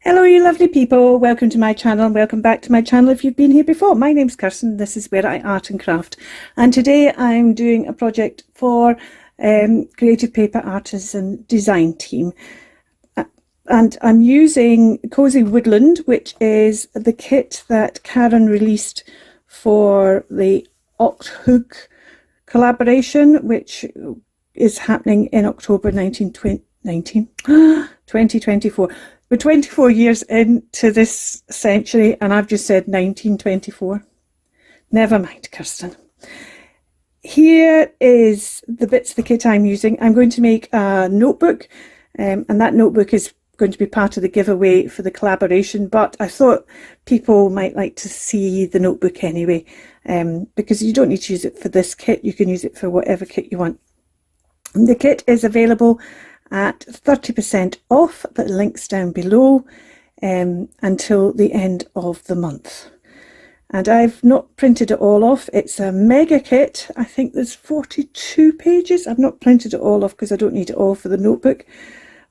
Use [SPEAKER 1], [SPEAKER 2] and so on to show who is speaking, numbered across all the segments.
[SPEAKER 1] Hello you lovely people, welcome to my channel, welcome back to my channel if you've been here before. My name's Kirstin, this is where I art and craft, and today I'm doing a project for Kreativ Paper Artisan Design Team, and I'm using Cozy Woodland, which is the kit that Karin released for the Hook collaboration, which is happening in October 2024. We're 24 years into this century and I've just said 1924. Never mind, Kirstin. Here is the bits of the kit I'm using. I'm going to make a notebook, and that notebook is going to be part of the giveaway for the collaboration, but I thought people might like to see the notebook anyway, because you don't need to use it for this kit, you can use it for whatever kit you want. And the kit is available at 30% off, the link's down below, until the end of the month. And I've not printed it all off. It's a mega kit. I think there's 42 pages. I've not printed it all off because I don't need it all for the notebook.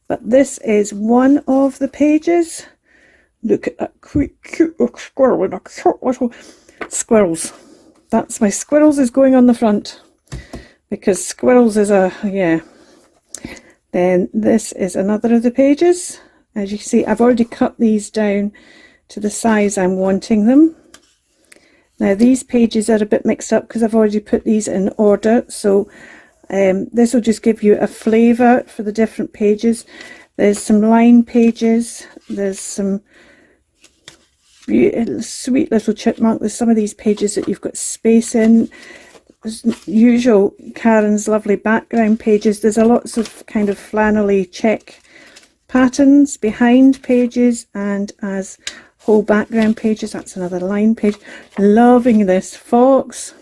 [SPEAKER 1] But this is one of the pages. Look at that cute little squirrel and a cute little squirrels. That's my squirrels is going on the front because squirrels is a, yeah. Then this is another of the pages. As you can see, I've already cut these down to the size I'm wanting them. Now these pages are a bit mixed up because I've already put these in order, so this will just give you a flavour for the different pages. There's some line pages, there's some sweet little chipmunk, there's some of these pages that you've got space in. As usual, Karin's lovely background pages. There's a lots of kind of flannelly check patterns behind pages and as whole background pages. That's another line page. Loving this fox.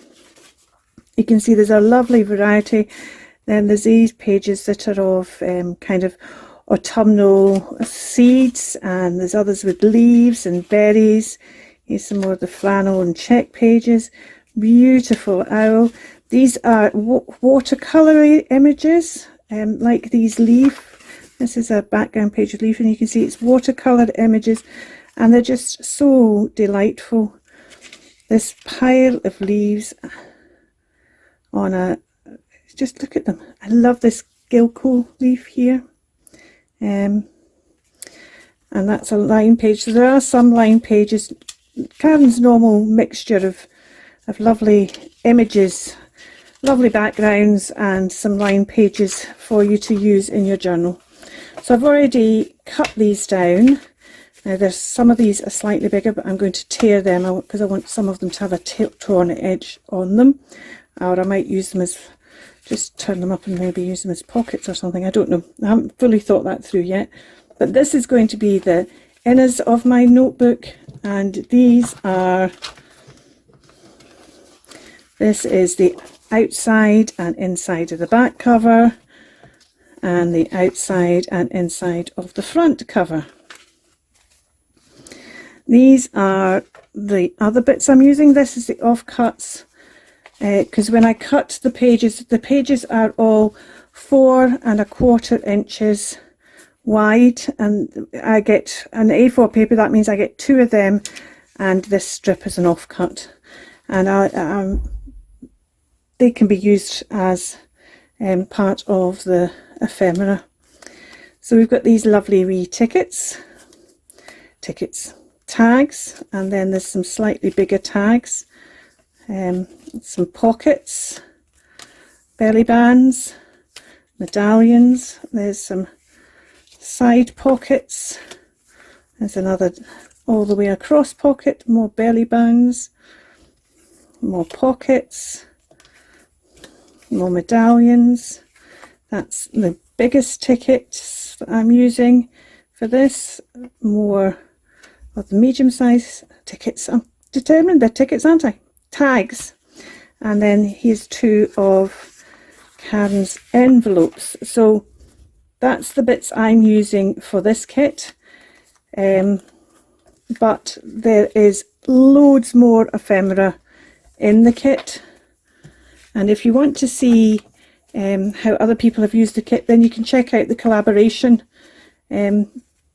[SPEAKER 1] You can see there's a lovely variety. Then there's these pages that are of kind of autumnal seeds, and there's others with leaves and berries. Here's some more of the flannel and check pages. Beautiful owl. These are watercolour images, like these leaf. This is a background page of leaf, and you can see it's watercolour images, and they're just so delightful. This pile of leaves on a, just look at them. I love this Gilco leaf here, and that's a line page. So there are some line pages. Karin's normal mixture of lovely images, lovely backgrounds, and some line pages for you to use in your journal. So I've already cut these down. Now there's some of these are slightly bigger, but I'm going to tear them out because I want some of them to have a torn edge on them, or I might use them as, just turn them up and maybe use them as pockets or something. I don't know, I haven't fully thought that through yet. But this is going to be the inners of my notebook, and these are, this is the outside and inside of the back cover, and the outside and inside of the front cover. These are the other bits I'm using. This is the offcuts, because when I cut the pages are all 4 1/4 inches wide, and I get an A4 paper. That means I get 2 of them, and this strip is an offcut, and they can be used as part of the ephemera. So we've got these lovely wee tags, and then there's some slightly bigger tags, some pockets, belly bands, medallions. There's some side pockets. There's another all the way across pocket, more belly bands, more pockets, more medallions. That's the biggest tickets that I'm using for this. More of the medium size tickets. I'm determined they're tickets, aren't I? Tags. And then here's 2 of Karin's envelopes. So that's the bits I'm using for this kit. But there is loads more ephemera in the kit. And if you want to see how other people have used the kit, then you can check out the collaboration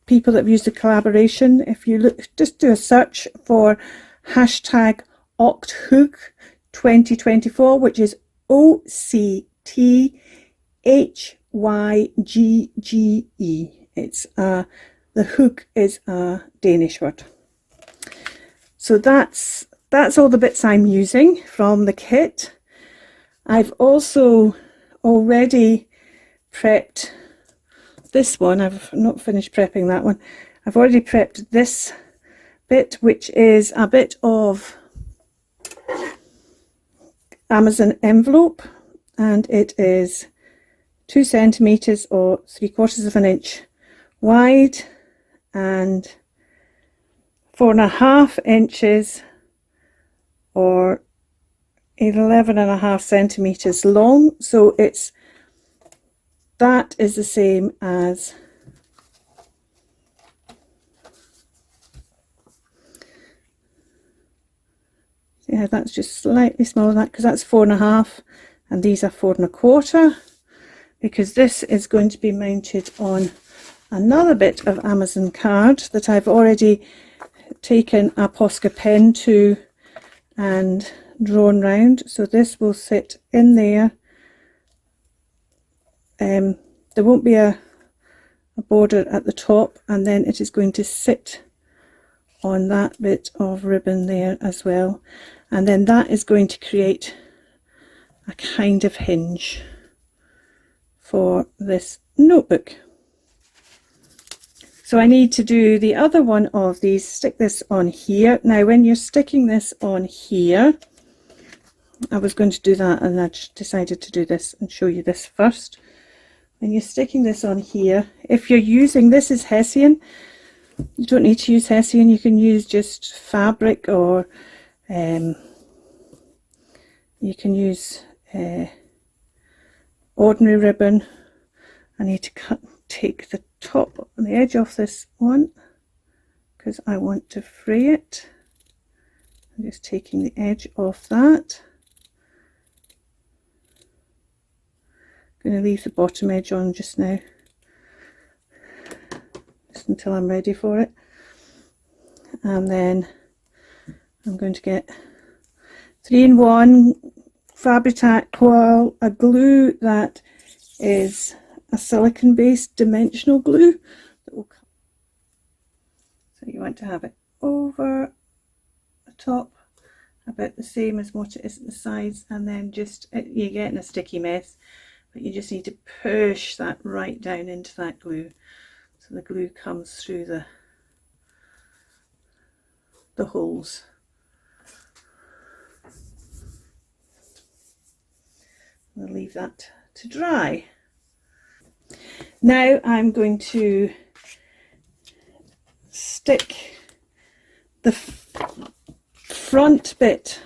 [SPEAKER 1] people that have used the collaboration. If you look, just do a search for hashtag OctHook 2024, which is OctHygge. It's the hook is a Danish word. So that's all the bits I'm using from the kit. I've also already prepped this one. I've not finished prepping that one. I've already prepped this bit, which is a bit of Amazon envelope, and it is 2 centimeters or 3/4 of an inch wide and 4.5 inches or 11.5 centimeters long. So that is the same as yeah, that's just slightly smaller than that, because that's 4.5 and these are 4.25, because this is going to be mounted on another bit of Amazon card that I've already taken a Posca pen to and drawn round. So this will sit in there. There won't be a border at the top, and then it is going to sit on that bit of ribbon there as well, and then that is going to create a kind of hinge for this notebook. So I need to do the other one of these, stick this on here. Now when you're sticking this on here, I was going to do that and I decided to do this and show you this first. When you're sticking this on here, if you're using, this is Hessian, you don't need to use Hessian, you can use just fabric, or you can use ordinary ribbon. I need to take the top and the edge off this one because I want to fray it. I'm just taking the edge off that. I'm going to leave the bottom edge on just now, just until I'm ready for it. And then I'm going to get 3-in-1 Fabri-Tac coil, a glue that is a silicone based dimensional glue that will come. So you want to have it over the top, about the same as what it is at the sides, and then just, you're getting a sticky mess, but you just need to push that right down into that glue so the glue comes through the holes. I'll leave that to dry. Now I'm going to stick the front bit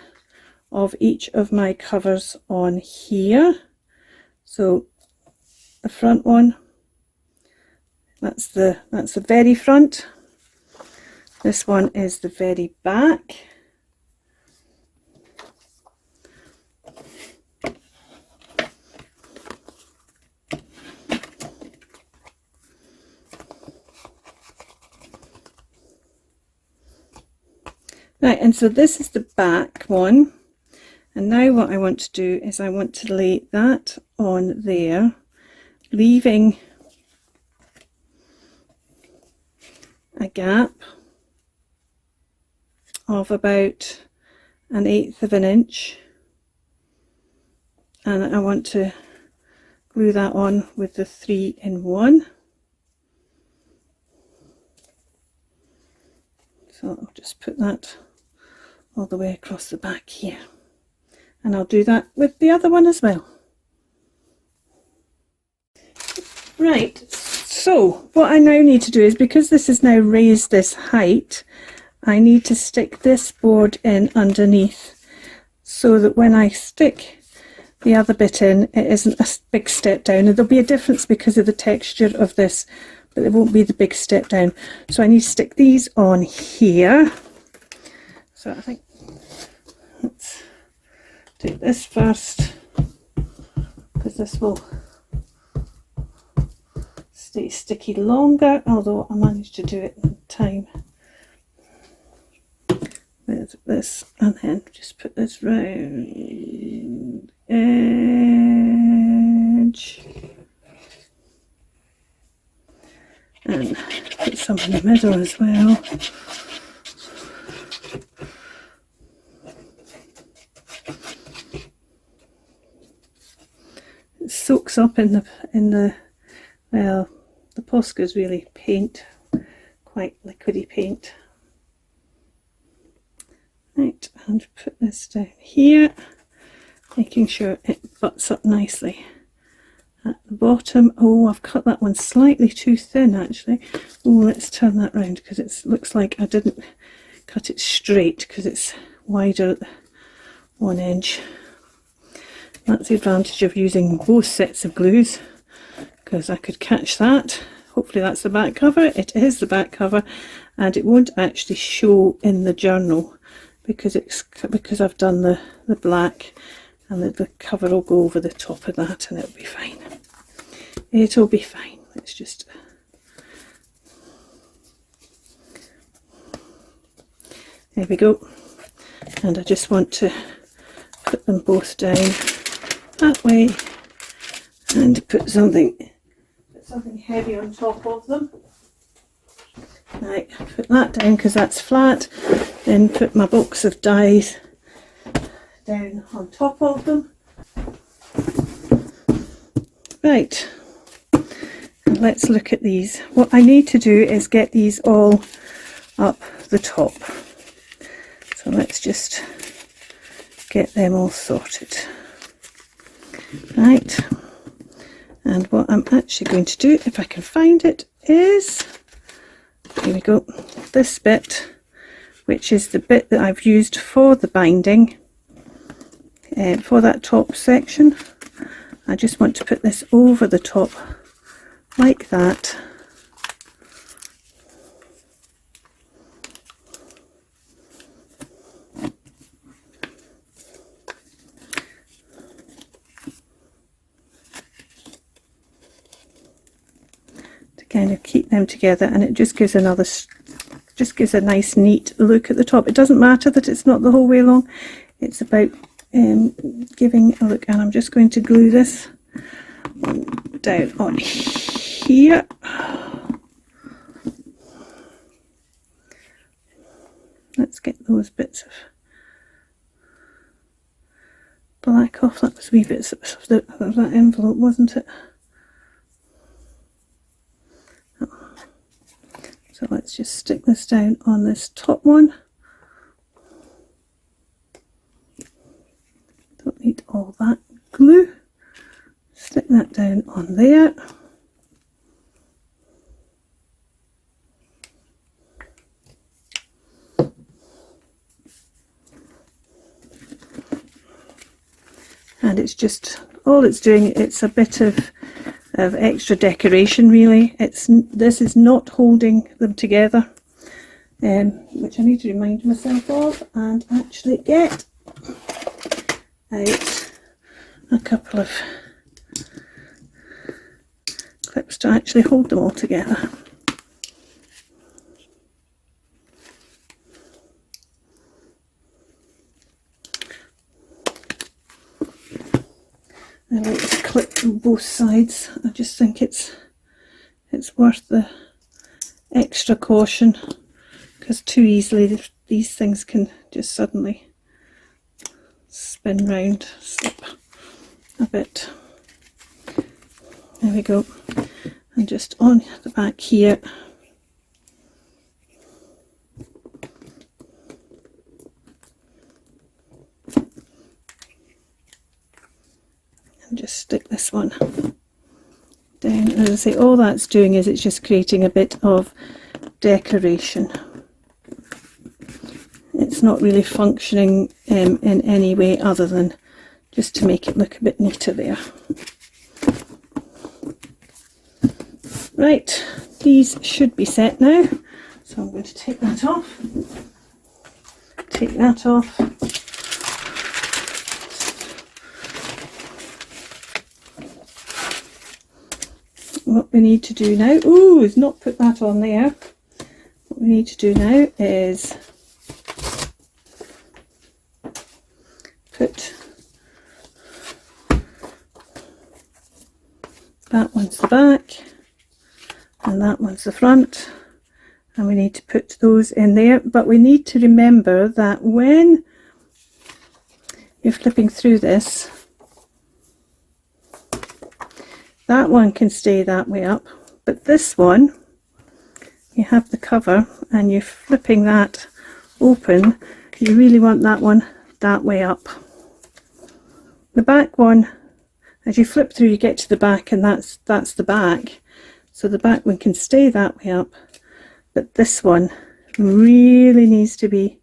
[SPEAKER 1] of each of my covers on here. So the front one, that's the very front. This one is the very back. Right, and so this is the back one, and now what I want to do is I want to lay that on there, leaving a gap of about 1/8 of an inch, and I want to glue that on with the 3-in-1. So I'll just put that all the way across the back here, and I'll do that with the other one as well. Right, so what I now need to do is, because this is now raised this height, I need to stick this board in underneath so that when I stick the other bit in, it isn't a big step down. And there'll be a difference because of the texture of this, but it won't be the big step down. So I need to stick these on here. So I think let's do this first, because this will stay sticky longer, although I managed to do it in time. There's this, and then just put this round edge and put some in the middle as well. It soaks up in the well, the Posca is really paint, quite liquidy paint. Right, and put this down here, making sure it butts up nicely at the bottom. Oh, I've cut that one slightly too thin actually. Oh, let's turn that round because it looks like I didn't cut it straight because it's wider at the one edge. That's the advantage of using both sets of glues, because I could catch that. Hopefully that's the back cover. It is the back cover, and it won't actually show in the journal because I've done the black, and the cover will go over the top of that, and it'll be fine. It'll be fine. Let's just there we go. And I just want to put them both down that way and put something heavy on top of them. Right, put that down because that's flat, then put my box of dies down on top of them. Right, and let's look at these. What I need to do is get these all up the top. So let's just get them all sorted. Right, and what I'm actually going to do, if I can find it, is, here we go, this bit, which is the bit that I've used for the binding, for that top section. I just want to put this over the top like that. Kind of keep them together, and it just gives a nice neat look at the top. It doesn't matter that it's not the whole way along, it's about giving a look. And I'm just going to glue this one down on here. Let's get those bits of black off. That was wee bits of that envelope, wasn't it? So let's just stick this down on this top one. Don't need all that glue. Stick that down on there. And it's just, all it's doing, it's a bit of extra decoration really. This is not holding them together, which I need to remind myself of and actually get out a couple of clips to actually hold them all together. I like to clip from both sides. I just think it's worth the extra caution, because too easily these things can just suddenly spin round, slip a bit. There we go. And just on the back here, just stick this one down. As I say, all that's doing is it's just creating a bit of decoration. It's not really functioning in any way other than just to make it look a bit neater there. Right, these should be set now, so I'm going to take that off. Take that off. what we need to do now, ooh, is not put that on there. What we need to do now is put that one's the back and that one's the front, and we need to put those in there. But we need to remember that when you're flipping through this, that one can stay that way up, but this one, you have the cover and you're flipping that open, you really want that one that way up. The back one, as you flip through, you get to the back, and that's the back, so the back one can stay that way up, but this one really needs to be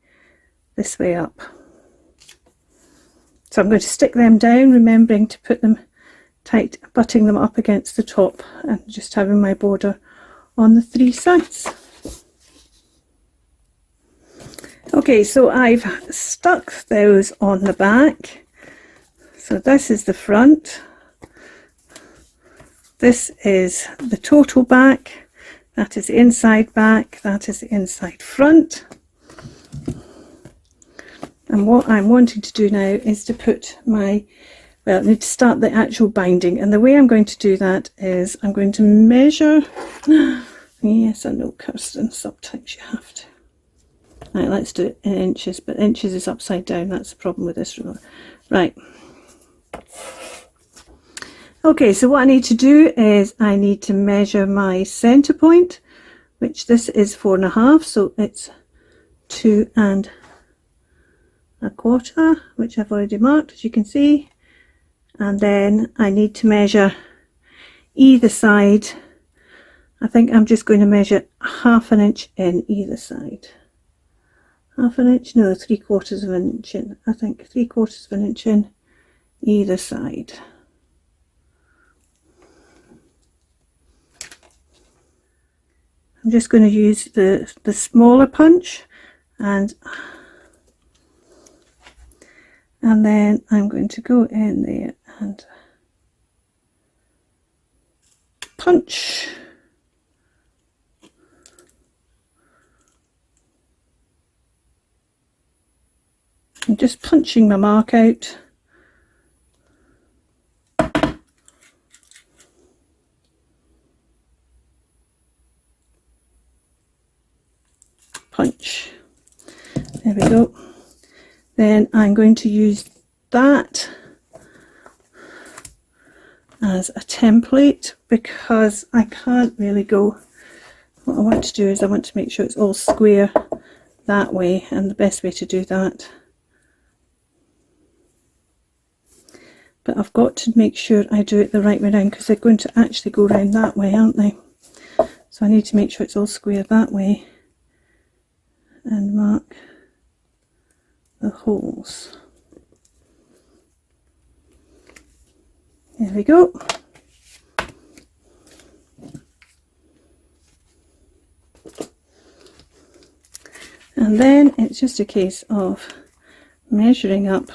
[SPEAKER 1] this way up. So I'm going to stick them down, remembering to put them tight, butting them up against the top, and just having my border on the 3 sides. Okay, so I've stuck those on the back. So this is the front, this is the total back, that is the inside back, that is the inside front. And what I'm wanting to do now is to put my, well, I need to start the actual binding, and the way I'm going to do that is I'm going to measure. Yes, I know, Kirstin, sometimes you have to. Right, let's do it in inches, but inches is upside down, that's the problem with this ruler. Right. Okay, so what I need to do is I need to measure my centre point, which this is 4.5, so it's 2 1/4, which I've already marked, as you can see. And then I need to measure either side. I think I'm just going to measure 1/2 inch in either side. 1/2 inch, no, 3/4 inch in. I think 3/4 inch in either side. I'm just going to use the smaller punch, and then I'm going to go in there and punch. I'm just punching my mark out. Punch. There we go. Then I'm going to use that as a template, because I can't really go, what I want to do is I want to make sure it's all square that way, and the best way to do that, but I've got to make sure I do it the right way around, because they're going to actually go around that way, aren't they? So I need to make sure it's all square that way and mark the holes. There we go. And then it's just a case of measuring up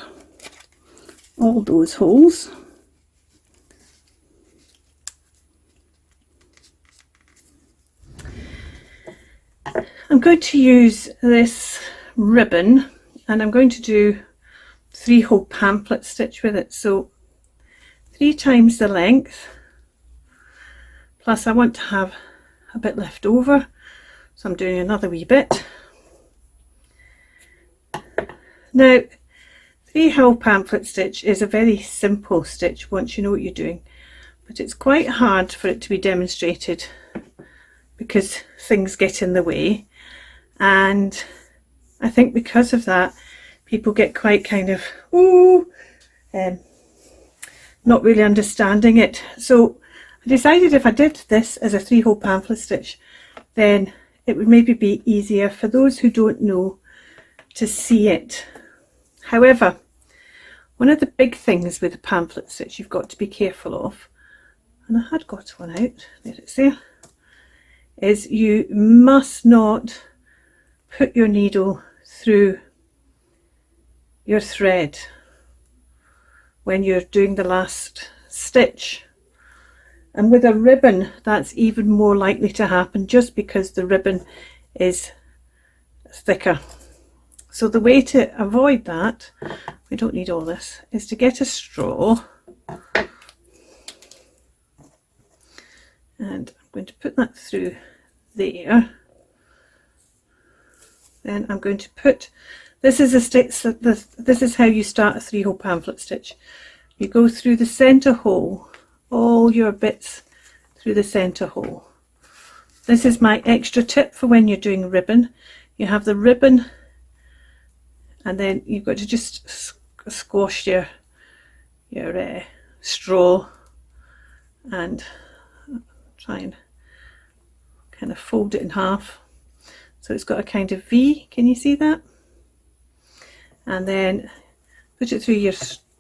[SPEAKER 1] all those holes. I'm going to use this ribbon, and I'm going to do 3-hole pamphlet stitch with it, so 3 times the length, plus I want to have a bit left over, so I'm doing another wee bit. Now, 3-hole pamphlet stitch is a very simple stitch once you know what you're doing, but it's quite hard for it to be demonstrated because things get in the way, and I think because of that people get quite kind of not really understanding it. So I decided if I did this as a 3-hole pamphlet stitch, then it would maybe be easier for those who don't know to see it. However, one of the big things with a pamphlet stitch you've got to be careful of, and I had got one out, there it's there, is you must not put your needle through your thread when you're doing the last stitch. And with a ribbon, that's even more likely to happen just because the ribbon is thicker. So the way to avoid that, we don't need all this, is to get a straw. And I'm going to put that through there. Then I'm going to put, this is a stitch, this is how you start a 3-hole pamphlet stitch. You go through the center hole, all your bits through the center hole. This is my extra tip for when you're doing ribbon. You have the ribbon and then you've got to just squash your straw and try and kind of fold it in half. So it's got a kind of V, can you see that? And then put it through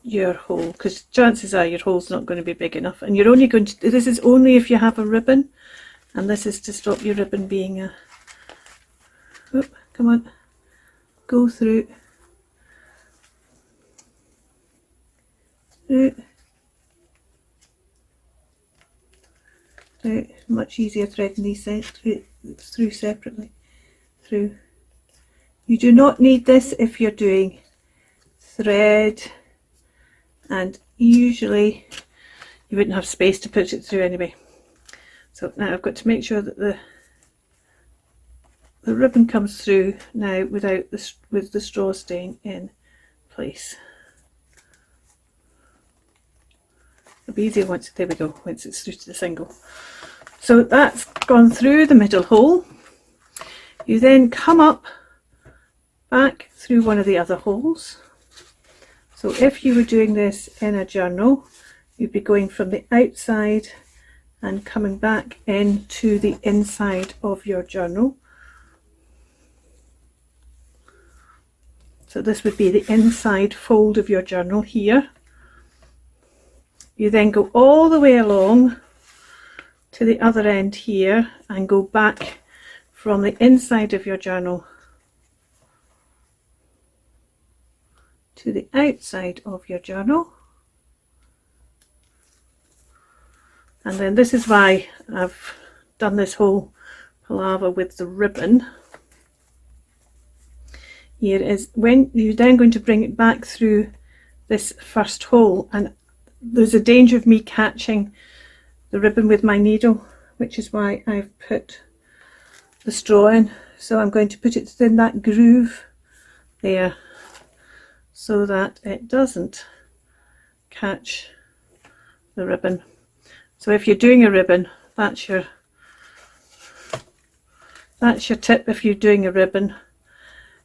[SPEAKER 1] your hole, because chances are your hole's not going to be big enough, and you're only going to, this is only if you have a ribbon, and this is to stop your ribbon being a, oh, come on, go through, much easier threading these through separately. Through. You do not need this if you're doing thread, and usually you wouldn't have space to put it through anyway. So now I've got to make sure that the ribbon comes through now without with the straw staying in place. It'll be easier once, there we go, once it's through to the single. So that's gone through the middle hole. You then come up back through one of the other holes. So if you were doing this in a journal, you'd be going from the outside and coming back into the inside of your journal. So this would be the inside fold of your journal here. You then go all the way along to the other end here and go back from the inside of your journal to the outside of your journal. And then this is why I've done this whole palaver with the ribbon. Here is when you're then going to bring it back through this first hole, and there's a danger of me catching the ribbon with my needle, which is why I've put the straw in. So I'm going to put it in that groove there so that it doesn't catch the ribbon. So if you're doing a ribbon, that's your tip if you're doing a ribbon.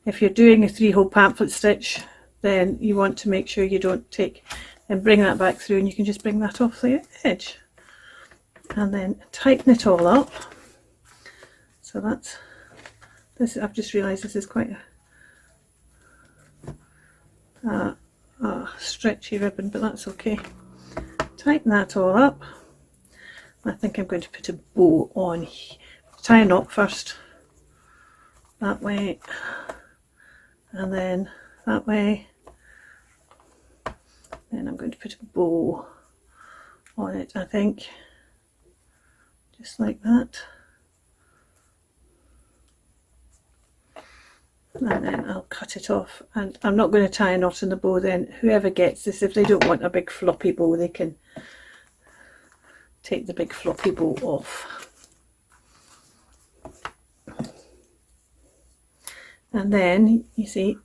[SPEAKER 1] If you're doing a 3-hole pamphlet stitch, then you want to make sure you don't take and bring that back through, and you can just bring that off the edge and then tighten it all up. So that's this. I've just realised this is quite a stretchy ribbon, but that's okay. Tighten that all up. I think I'm going to put a bow on. Tie a knot first, that way, and then that way. Then I'm going to put a bow on it, I think, just like that. And then I'll cut it off, and I'm not going to tie a knot in the bow. Then whoever gets this, if they don't want a big floppy bow, they can take the big floppy bow off. And then you see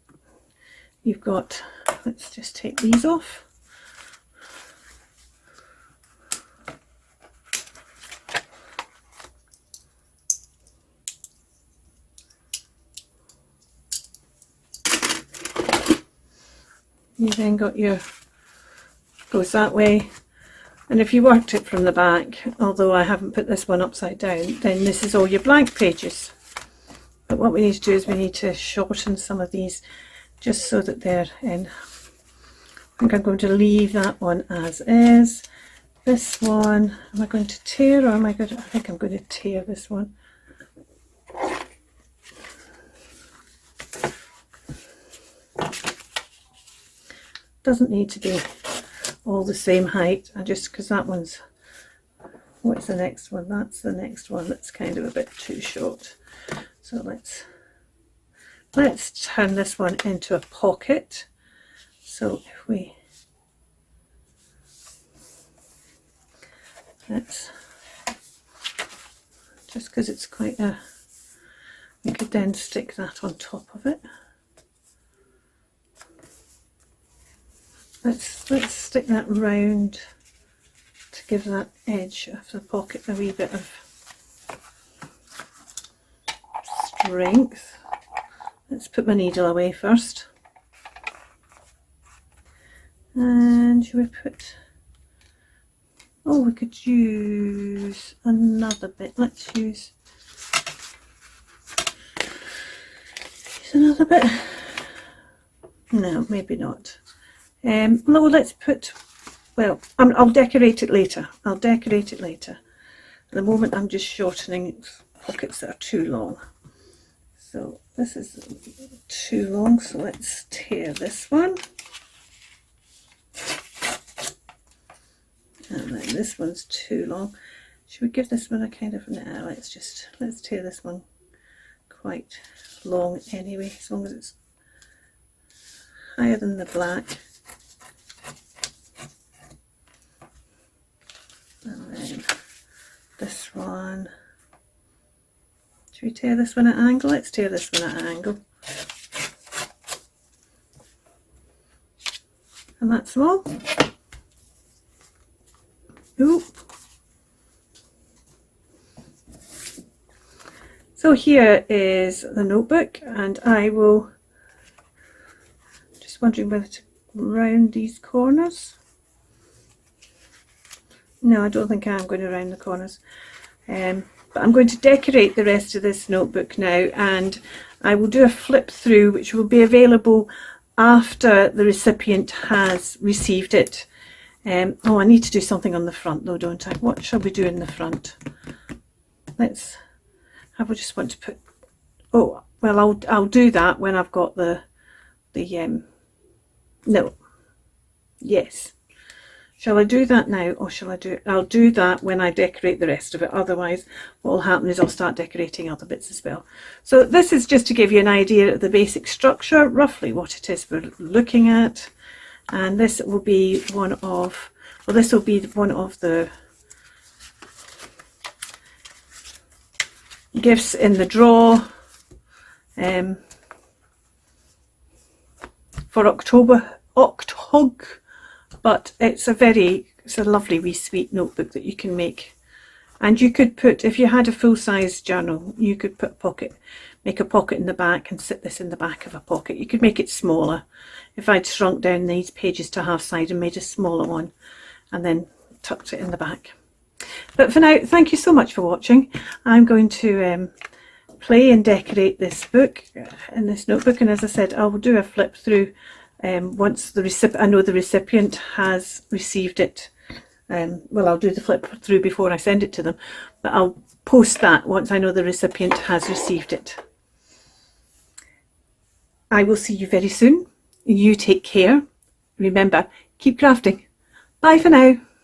[SPEAKER 1] you've got, let's just take these off. You then got your, goes that way, and if you worked it from the back, although I haven't put this one upside down, then this is all your blank pages. But what we need to do is we need to shorten some of these just so that they're in. I think I'm going to leave that one as is. This one, am I going to tear, or am I going to, I think I'm going to tear this one. Doesn't need to be all the same height, I just, because that one's what's the next one? That's the next one that's kind of a bit too short. So let's turn this one into a pocket. So if we let's just because it's quite a, we could then stick that on top of it. Let's stick that round to give that edge of the pocket a wee bit of strength. Let's put my needle away first. And should we put, oh, we could use another bit. Let's use another bit. No, maybe not. No, let's put, well, I'll decorate it later. I'll decorate it later. At the moment I'm just shortening pockets that are too long. So this is too long, so let's tear this one. And then this one's too long. Should we give this one a kind of, nah, let's tear this one quite long anyway, as long as it's higher than the black. And then this one, should we tear this one at an angle? Let's tear this one at an angle. And that's all. Oop. So here is the notebook, and I will, just wondering whether to round these corners. No, I don't think I'm going to round the corners. But I'm going to decorate the rest of this notebook now, and I will do a flip through which will be available after the recipient has received it. Oh, I need to do something on the front though, don't I? What shall we do in the front? I would just want to put, oh, well, I'll do that when I've got no, yes. Shall I do that now, or shall I do it? I'll do that when I decorate the rest of it. Otherwise, what will happen is I'll start decorating other bits as well. So this is just to give you an idea of the basic structure, roughly what it is we're looking at. And this will be one of, well, this will be one of the gifts in the draw for October, but it's a lovely wee sweet notebook that you can make. And you could put, if you had a full-size journal, you could put a pocket, make a pocket in the back and sit this in the back of a pocket. You could make it smaller. If I'd shrunk down these pages to half size and made a smaller one and then tucked it in the back. But for now, thank you so much for watching. I'm going to play and decorate this book in this notebook, and as I said, I will do a flip through once I know the recipient has received it. Well, I'll do the flip through before I send it to them, but I'll post that once I know the recipient has received it. I will see you very soon. You take care. Remember, keep crafting. Bye for now.